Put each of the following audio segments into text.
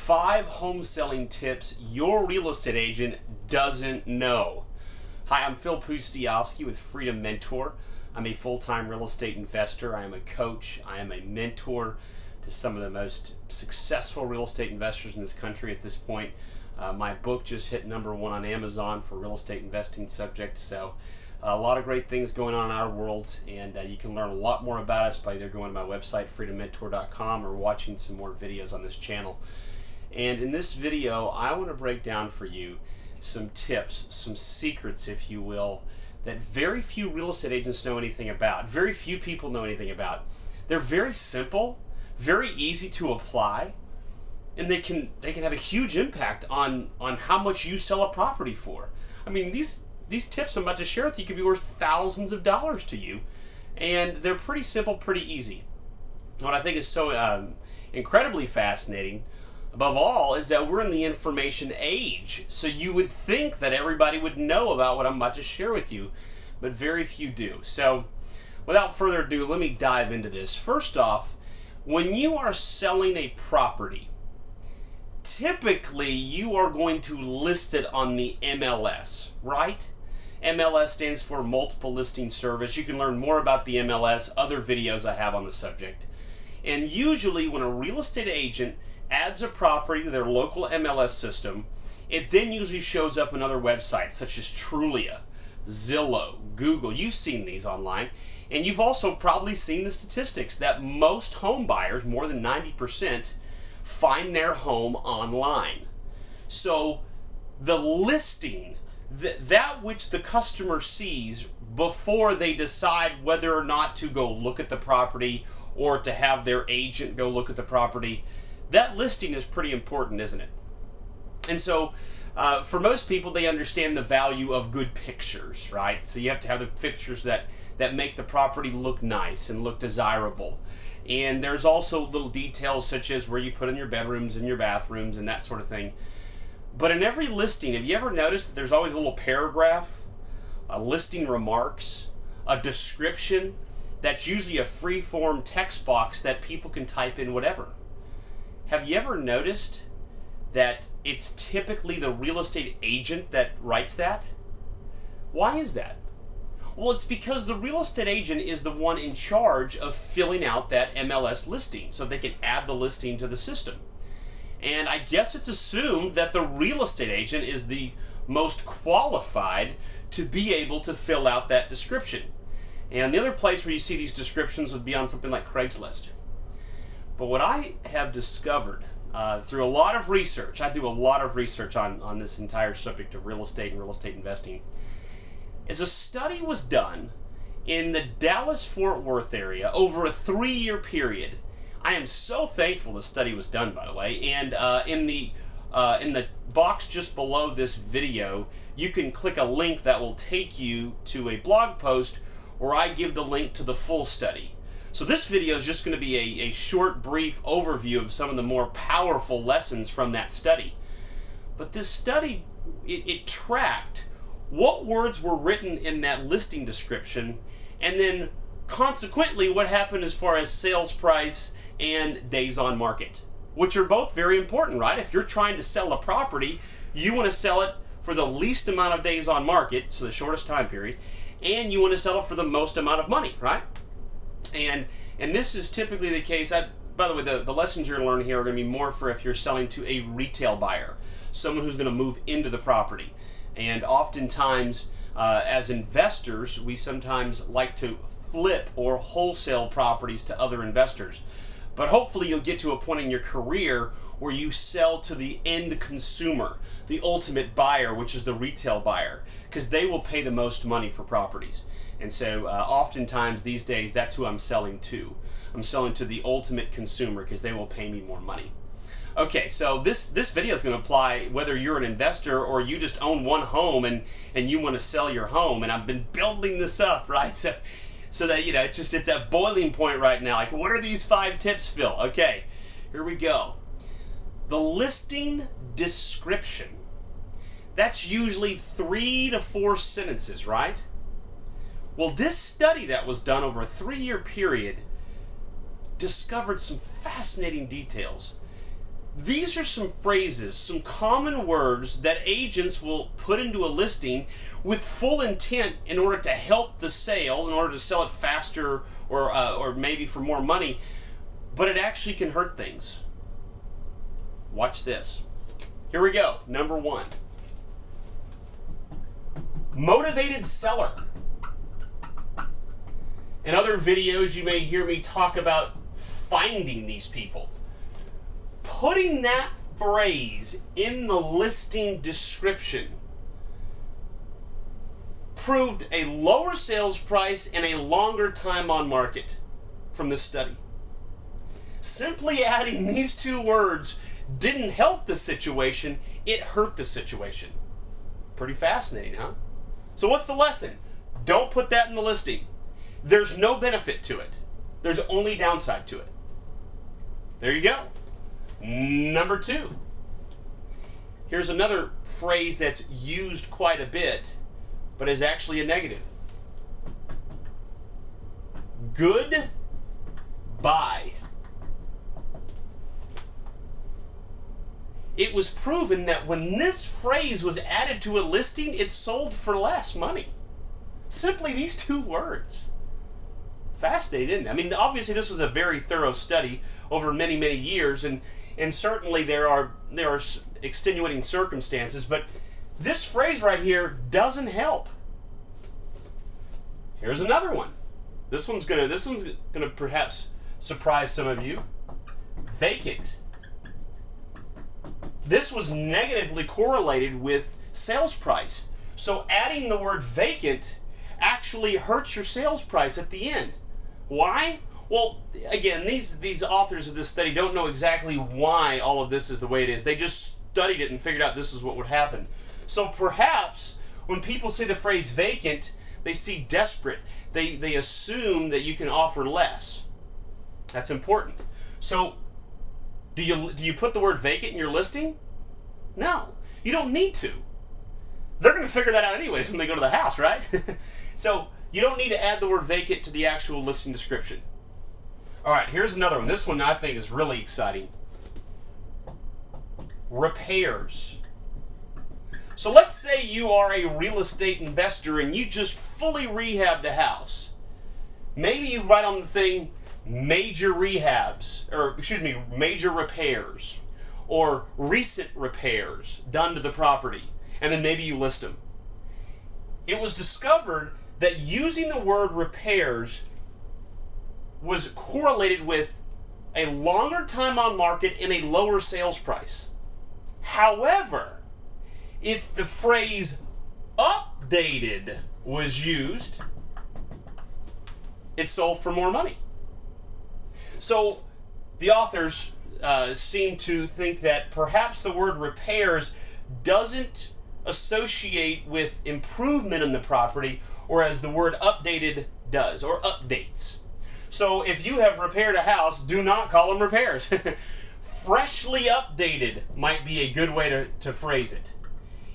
5 home selling tips your real estate agent doesn't know. Hi, I'm Phil Pustiowski with Freedom Mentor. I'm a full-time real estate investor. I am a coach. I am a mentor to some of the most successful real estate investors in this country at this point. My book just hit #1 on Amazon for real estate investing subject. So a lot of great things going on in our world, and you can learn a lot more about us by either going to my website, freedommentor.com, or watching some more videos on this channel. And in this video, I want to break down for you some tips, some secrets, if you will, that very few real estate agents know anything about. Very few people know anything about. They're very simple, very easy to apply, and they can have a huge impact on how much you sell a property for. I mean, these tips I'm about to share with you could be worth thousands of dollars to you, and they're pretty simple, pretty easy. What I think is so incredibly fascinating, above all, is that we're in the information age. So you would think that everybody would know about what I'm about to share with you, but very few do. So without further ado, let me dive into this. First off, when you are selling a property, typically you are going to list it on the MLS, right? MLS stands for Multiple Listing Service. You can learn more about the MLS, other videos I have on the subject. And usually when a real estate agent adds a property to their local MLS system, it then usually shows up in other websites such as Trulia, Zillow, Google. You've seen these online. And you've also probably seen the statistics that most home buyers, more than 90%, find their home online. So the listing, that which the customer sees before they decide whether or not to go look at the property or to have their agent go look at the property, that listing is pretty important, isn't it? And so for most people, they understand the value of good pictures, right? So you have to have the pictures that make the property look nice and look desirable. And there's also little details such as where you put in your bedrooms and your bathrooms and that sort of thing. But in every listing, have you ever noticed that there's always a little paragraph, a listing remarks, a description that's usually a free-form text box that people can type in whatever? Have you ever noticed that it's typically the real estate agent that writes that? Why is that? Well, it's because the real estate agent is the one in charge of filling out that MLS listing so they can add the listing to the system. And I guess it's assumed that the real estate agent is the most qualified to be able to fill out that description. And the other place where you see these descriptions would be on something like Craigslist. But what I have discovered through a lot of research, I do a lot of research on this entire subject of real estate and real estate investing, is a study was done in the Dallas-Fort Worth area over a 3-year period. I am so thankful the study was done, by the way. And in the box just below this video, you can click a link that will take you to a blog post where I give the link to the full study. So this video is just going to be a short, brief overview of some of the more powerful lessons from that study. But this study, it tracked what words were written in that listing description, and then consequently what happened as far as sales price and days on market, which are both very important, right? If you're trying to sell a property, you want to sell it for the least amount of days on market, so the shortest time period, and you want to sell it for the most amount of money, right? And this is typically the case. By the way, the lessons you're going to learn here are going to be more for if you're selling to a retail buyer, someone who's going to move into the property. And oftentimes, as investors, we sometimes like to flip or wholesale properties to other investors. But hopefully you'll get to a point in your career where you sell to the end consumer, the ultimate buyer, which is the retail buyer, because they will pay the most money for properties. And so oftentimes these days, that's who I'm selling to. I'm selling to the ultimate consumer because they will pay me more money. Okay, so this video is going to apply whether you're an investor or you just own one home and you want to sell your home. And I've been building this up, right? So that, you know, it's at boiling point right now. Like, what are these 5 tips, Phil? Okay, here we go. The listing description. That's usually 3 to 4 sentences, right? Well, this study that was done over a 3-year period discovered some fascinating details. these are some phrases, some common words that agents will put into a listing with full intent in order to help the sale, in order to sell it faster or maybe for more money, but it actually can hurt things. Watch this. Here we go. Number 1. Motivated seller. In other videos, you may hear me talk about finding these people. Putting that phrase in the listing description proved a lower sales price and a longer time on market from this study. Simply adding these 2 words didn't help the situation, it hurt the situation. Pretty fascinating, huh? So what's the lesson? Don't put that in the listing. There's no benefit to it. There's only downside to it. There you go. Number 2. Here's another phrase that's used quite a bit, but is actually a negative. Good buy. It was proven that when this phrase was added to a listing, it sold for less money. Simply these 2 words. Fascinating, isn't it? I mean, obviously this was a very thorough study over many, many years, and certainly there are extenuating circumstances, but this phrase right here doesn't help. Here's another one. This one's gonna perhaps surprise some of you. Vacant. This was negatively correlated with sales price. So adding the word vacant actually hurts your sales price at the end. Why? Well, again, these authors of this study don't know exactly why all of this is the way it is. They just studied it and figured out this is what would happen. So perhaps when people say the phrase vacant, they see desperate. They assume that you can offer less. That's important. So do you put the word vacant in your listing? No, you don't need to. They're going to figure that out anyways when they go to the house, right? So you don't need to add the word vacant to the actual listing description. All right, here's another one. This one I think is really exciting. Repairs. So let's say you are a real estate investor and you just fully rehabbed a house. Maybe you write on the thing major rehabs, or excuse me, major repairs, or recent repairs done to the property, and then maybe you list them. It was discovered that using the word repairs was correlated with a longer time on market and a lower sales price. However, if the phrase updated was used, it sold for more money. So the authors seem to think that perhaps the word repairs doesn't associate with improvement in the property, whereas the word updated does, or updates. So if you have repaired a house, do not call them repairs. Freshly updated might be a good way to phrase it.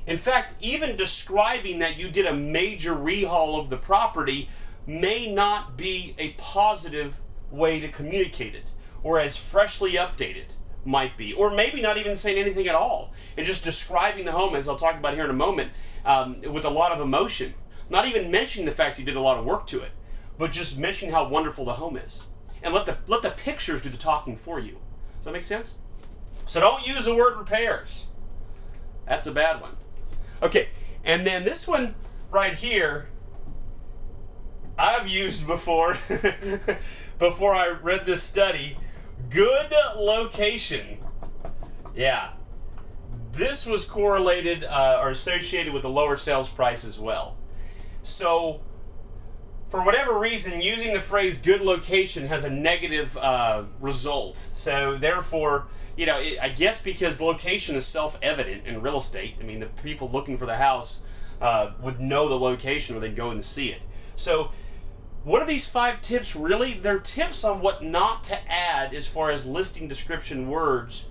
In fact, even describing that you did a major rehaul of the property may not be a positive way to communicate it, whereas freshly updated might be, or maybe not even saying anything at all and just describing the home, as I'll talk about here in a moment, with a lot of emotion, not even mentioning the fact you did a lot of work to it, but just mentioning how wonderful the home is, and let the pictures do the talking for you. Does that make sense? So don't use the word repairs. That's a bad one. Okay, and then this one right here I've used before before I read this study. Good location. Yeah. This was correlated or associated with a lower sales price as well. So, for whatever reason, using the phrase good location has a negative result. So, therefore, you know, I guess because location is self-evident in real estate. I mean, the people looking for the house would know the location or they'd go and see it. So, what are these 5 tips really? They're tips on what not to add as far as listing description words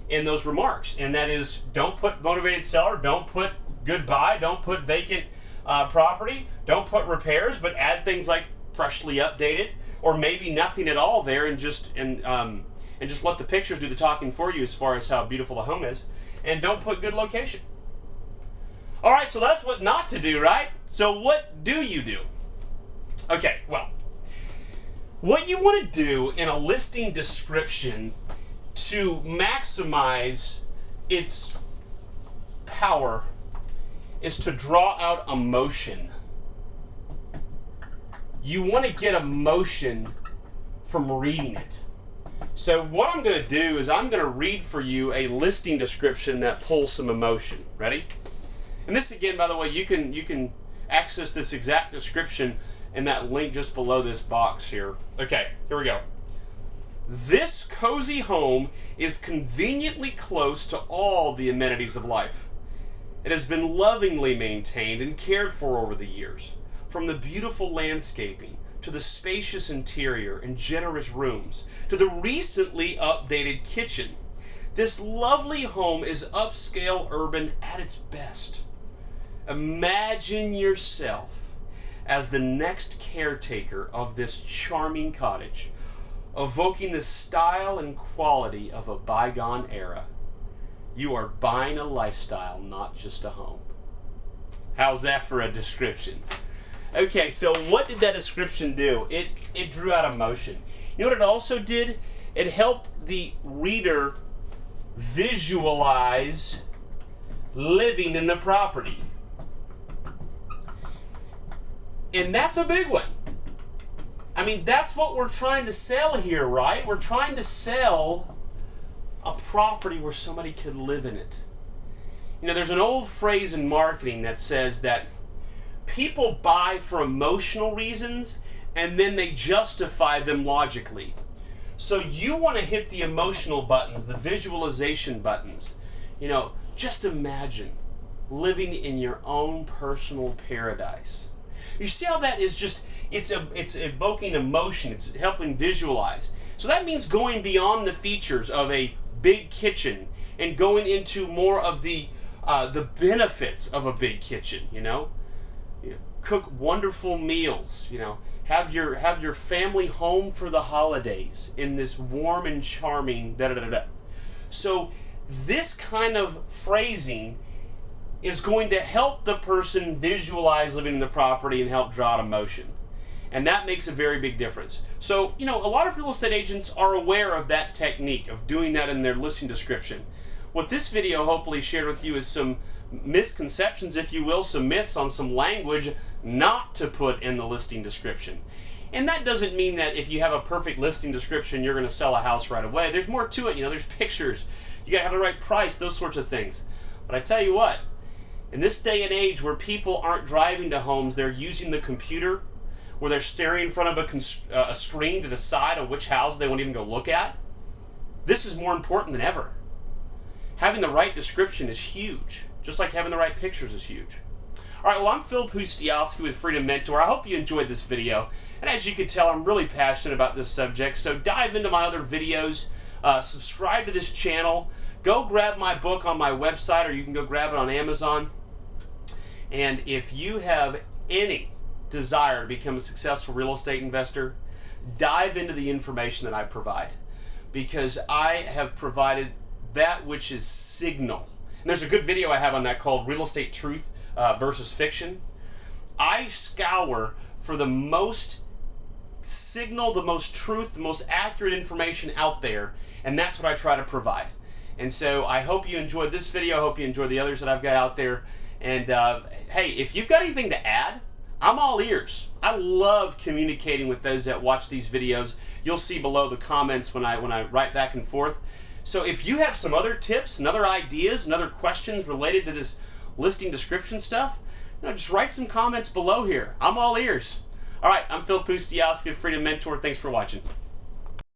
in those remarks. And that is, don't put motivated seller, don't put good buy, don't put vacant property, don't put repairs, but add things like freshly updated, or maybe nothing at all there, and just and just let the pictures do the talking for you as far as how beautiful the home is, and don't put good location. All right, so that's what not to do, right? So what do you do? Okay, well, what you want to do in a listing description to maximize its power is to draw out emotion. You want to get emotion from reading it. So what I'm going to do is I'm going to read for you a listing description that pulls some emotion. Ready? And this again, by the way, you can access this exact description in that link just below this box here. Okay, here we go. This cozy home is conveniently close to all the amenities of life. It has been lovingly maintained and cared for over the years. From the beautiful landscaping, to the spacious interior and generous rooms, to the recently updated kitchen, this lovely home is upscale urban at its best. Imagine yourself as the next caretaker of this charming cottage, evoking the style and quality of a bygone era. You are buying a lifestyle, not just a home. How's that for a description? Okay, so what did that description do? It drew out emotion. You know what it also did? It helped the reader visualize living in the property. And that's a big one. I mean, that's what we're trying to sell here, right? We're trying to sell a property where somebody could live in it. You know, there's an old phrase in marketing that says that people buy for emotional reasons and then they justify them logically. So you want to hit the emotional buttons, the visualization buttons. You know, just imagine living in your own personal paradise. You see how that is just, it's evoking emotion, it's helping visualize. So that means going beyond the features of a big kitchen and going into more of the benefits of a big kitchen, you know? Cook wonderful meals, you know, have your family home for the holidays in this warm and charming da-da-da-da. So this kind of phrasing is going to help the person visualize living in the property and help draw out emotion. And that makes a very big difference. So, you know, a lot of real estate agents are aware of that technique, of doing that in their listing description. What this video hopefully shared with you is some misconceptions, if you will, some myths on some language not to put in the listing description. And that doesn't mean that if you have a perfect listing description, you're going to sell a house right away. There's more to it. You know, there's pictures. You got to have the right price, those sorts of things. But I tell you what, in this day and age where people aren't driving to homes, they're using the computer, where they're staring in front of a screen to decide on which house they won't even go look at, this is more important than ever. Having the right description is huge, just like having the right pictures is huge. All right, well, I'm Phil Pustiowski with Freedom Mentor. I hope you enjoyed this video. And as you can tell, I'm really passionate about this subject. So dive into my other videos, subscribe to this channel, go grab my book on my website, or you can go grab it on Amazon. And if you have any desire to become a successful real estate investor, dive into the information that I provide, because I have provided that which is signal. And there's a good video I have on that called Real Estate Truth versus Fiction. I scour for the most signal, the most truth, the most accurate information out there, and that's what I try to provide. And so I hope you enjoyed this video. I hope you enjoyed the others that I've got out there. And hey, if you've got anything to add, I'm all ears. I love communicating with those that watch these videos. You'll see below the comments when I write back and forth. So if you have some other tips and other ideas and other questions related to this listing description stuff, you know, just write some comments below here. I'm all ears. All right, I'm Phil Pustiowski with Freedom Mentor. Thanks for watching.